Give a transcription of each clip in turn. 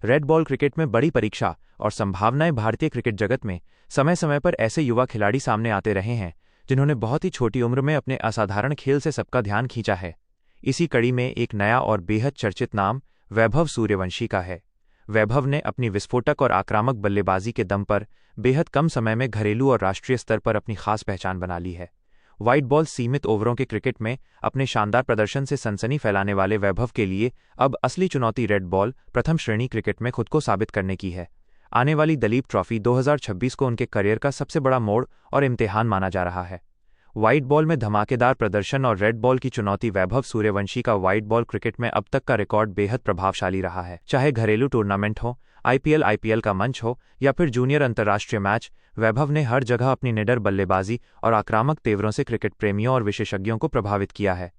Red ball cricket में बड़ी परीक्षा और संभावनाएं। भारतीय क्रिकेट जगत में समय समय पर ऐसे युवा खिलाड़ी सामने आते रहे हैं जिन्होंने बहुत ही छोटी उम्र में अपने असाधारण खेल से सबका ध्यान खींचा है। इसी कड़ी में एक नया और बेहद चर्चित नाम वैभव सूर्यवंशी का है। वैभव ने अपनी विस्फोटक और आक्रामक बल्लेबाजी के दम पर बेहद कम समय में घरेलू और राष्ट्रीय स्तर पर अपनी खास पहचान बना ली है। व्हाइट बॉल सीमित ओवरों के क्रिकेट में अपने शानदार प्रदर्शन से सनसनी फैलाने वाले वैभव के लिए अब असली चुनौती रेड बॉल प्रथम श्रेणी क्रिकेट में खुद को साबित करने की है। आने वाली दलीप ट्रॉफी 2026 को उनके करियर का सबसे बड़ा मोड़ और इम्तिहान माना जा रहा है। व्हाइट बॉल में धमाकेदार प्रदर्शन और रेड बॉल की चुनौती। वैभव सूर्यवंशी का व्हाइट बॉल क्रिकेट में अब तक का रिकॉर्ड बेहद प्रभावशाली रहा है। चाहे घरेलू टूर्नामेंट हो, आईपीएल का मंच हो या फिर जूनियर अंतर्राष्ट्रीय मैच, वैभव ने हर जगह अपनी निडर बल्लेबाजी और आक्रामक तेवरों से क्रिकेट प्रेमियों और विशेषज्ञों को प्रभावित किया है।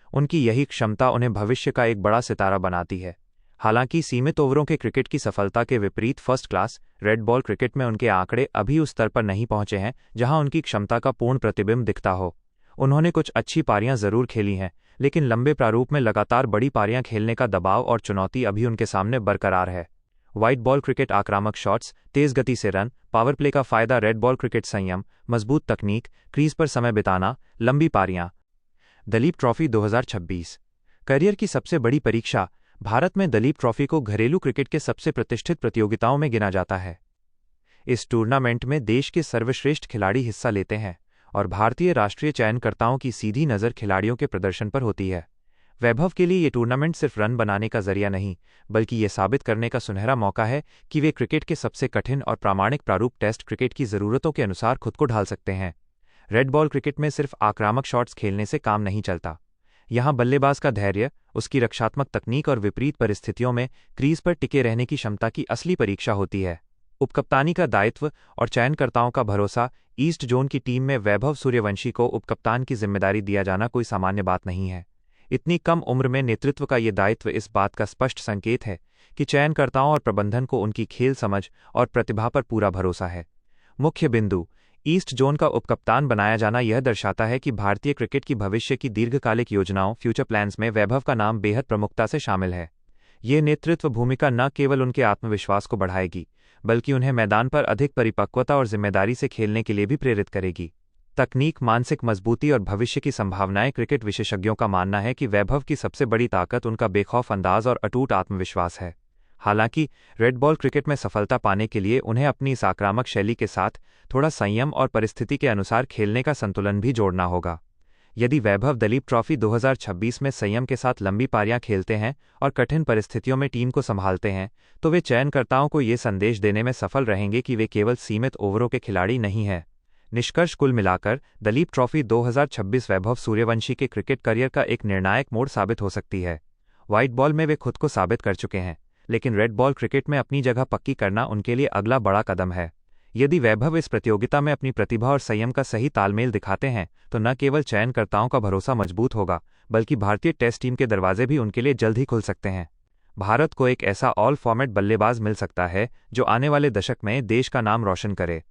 उनकी यही क्षमता उन्हें भविष्य का एक बड़ा सितारा बनाती है। हालांकि सीमित ओवरों के क्रिकेट की सफलता के विपरीत first class red ball cricket में उनके आंकड़े अभी उस स्तर पर नहीं पहुंचे हैं जहां उनकी क्षमता का पूर्ण प्रतिबिंब दिखता हो। उन्होंने कुछ अच्छी पारियां जरूर खेली हैं, लेकिन लंबे प्रारूप में लगातार बड़ी पारियां खेलने का दबाव और चुनौती अभी उनके सामने बरकरार है। व्हाइट बॉल क्रिकेट आक्रामक शॉट्स, तेज गति से रन, पावर प्ले का फायदा। रेड बॉल क्रिकेट संयम, मजबूत तकनीक, क्रीज पर समय बिताना, लंबी पारियां। दलीप ट्रॉफी 2026 करियर की सबसे बड़ी परीक्षा। भारत में दलीप ट्रॉफी को घरेलू क्रिकेट के सबसे प्रतिष्ठित प्रतियोगिताओं में गिना जाता है। इस टूर्नामेंट में देश के सर्वश्रेष्ठ खिलाड़ी हिस्सा लेते हैं और भारतीय राष्ट्रीय चयनकर्ताओं की सीधी नज़र खिलाड़ियों के प्रदर्शन पर होती है। वैभव के लिए ये टूर्नामेंट सिर्फ रन बनाने का जरिया नहीं, बल्कि ये साबित करने का सुनहरा मौका है कि वे क्रिकेट के सबसे कठिन और प्रामाणिक प्रारूप टेस्ट क्रिकेट की ज़रूरतों के अनुसार खुद को ढाल सकते हैं। रेड बॉल क्रिकेट में सिर्फ आक्रामक शॉट्स खेलने से काम नहीं चलता। यहाँ बल्लेबाज का धैर्य, उसकी रक्षात्मक तकनीक और विपरीत परिस्थितियों में क्रीज पर टिके रहने की क्षमता की असली परीक्षा होती है। उपकप्तानी का दायित्व और चयनकर्ताओं का भरोसा। ईस्ट जोन की टीम में वैभव सूर्यवंशी को उपकप्तान की जिम्मेदारी दिया जाना कोई सामान्य बात नहीं है। इतनी कम उम्र में नेतृत्व का ये दायित्व इस बात का स्पष्ट संकेत है कि चयनकर्ताओं और प्रबंधन को उनकी खेल समझ और प्रतिभा पर पूरा भरोसा है। मुख्य बिंदु: ईस्ट जोन का उपकप्तान बनाया जाना यह दर्शाता है कि भारतीय क्रिकेट की भविष्य की दीर्घकालिक योजनाओं फ्यूचर प्लान्स में वैभव का नाम बेहद प्रमुखता से शामिल है। ये नेतृत्व भूमिका न केवल उनके आत्मविश्वास को बढ़ाएगी, बल्कि उन्हें मैदान पर अधिक परिपक्वता और जिम्मेदारी से खेलने के लिए भी प्रेरित करेगी। तकनीक, मानसिक मजबूती और भविष्य की संभावनाएं। क्रिकेट विशेषज्ञों का मानना है कि वैभव की सबसे बड़ी ताकत उनका बेखौफ अंदाज और अटूट आत्मविश्वास है। हालांकि रेड बॉल क्रिकेट में सफलता पाने के लिए उन्हें अपनी इस आक्रामक शैली के साथ थोड़ा संयम और परिस्थिति के अनुसार खेलने का संतुलन भी जोड़ना होगा। यदि वैभव दलीप ट्रॉफी 2026 में संयम के साथ लंबी पारियां खेलते हैं और कठिन परिस्थितियों में टीम को संभालते हैं, तो वे चयनकर्ताओं को ये संदेश देने में सफल रहेंगे कि वे केवल सीमित ओवरों के खिलाड़ी नहीं हैं। निष्कर्ष: कुल मिलाकर दलीप ट्रॉफी 2026 वैभव सूर्यवंशी के क्रिकेट करियर का एक निर्णायक मोड़ साबित हो सकती है। व्हाइट बॉल में वे खुद को साबित कर चुके हैं, लेकिन रेड बॉल क्रिकेट में अपनी जगह पक्की करना उनके लिए अगला बड़ा कदम है। यदि वैभव इस प्रतियोगिता में अपनी प्रतिभा और संयम का सही तालमेल दिखाते हैं, तो न केवल चयनकर्ताओं का भरोसा मजबूत होगा, बल्कि भारतीय टेस्ट टीम के दरवाजे भी उनके लिए जल्द ही खुल सकते हैं। भारत को एक ऐसा ऑल फॉर्मेट बल्लेबाज मिल सकता है जो आने वाले दशक में देश का नाम रोशन करे।